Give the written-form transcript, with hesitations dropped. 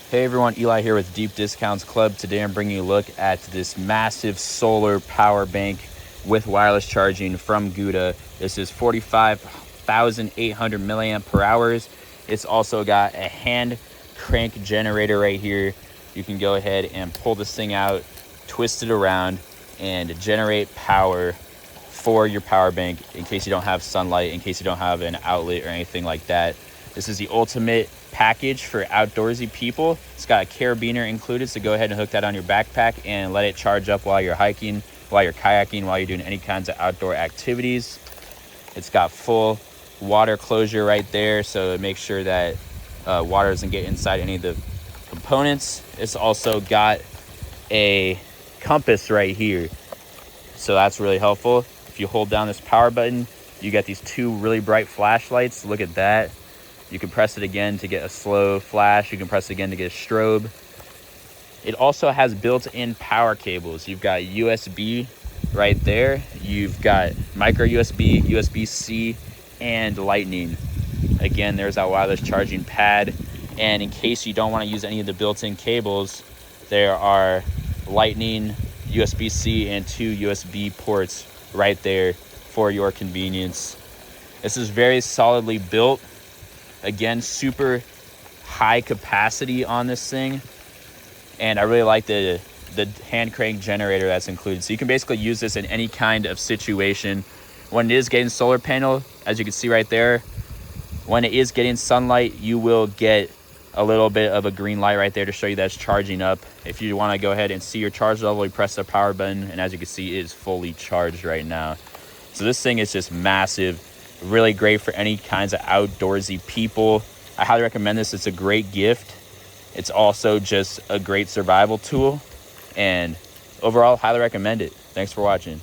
Hey everyone, Eli here with Deep Discounts Club. Today I'm bringing you a look at this massive solar power bank with wireless charging from GOODaaa. This is 45,800 milliamp per hours. It's also got a hand crank generator right here. You can go ahead and pull this thing out, twist it around, and generate power for your power bank in case you don't have sunlight, in case you don't have an outlet or anything like that. This is the ultimate package for outdoorsy people. It's got a carabiner included, so go ahead and hook that on your backpack and let it charge up while you're hiking, while you're kayaking, while you're doing any kinds of outdoor activities. It's got full water closure right there, so it makes sure that water doesn't get inside any of the components. It's also got a compass right here, so that's really helpful. If you hold down this power button, you get these two really bright flashlights. Look at that. You can press it again to get a slow flash. You can press it again to get a strobe. It also has built-in power cables. You've got USB right there. You've got micro USB, USB-C, and Lightning. Again, there's that wireless charging pad. And in case you don't want to use any of the built-in cables, there are Lightning, USB-C, and 2 USB ports right there for your convenience. This is very solidly built. Again, super high capacity on this thing, and I really like the hand crank generator that's included. So you can basically use this in any kind of situation. When it is getting solar panel, as you can see right there, when it is getting sunlight, you will get a little bit of a green light right there to show you that it's charging up. If you want to go ahead and see your charge level, you press the power button, and as you can see, it is fully charged right now. So this thing is just massive. Really great for any kinds of outdoorsy people. I highly recommend this. It's a great gift. It's also just a great survival tool, and overall, highly recommend it. Thanks for watching.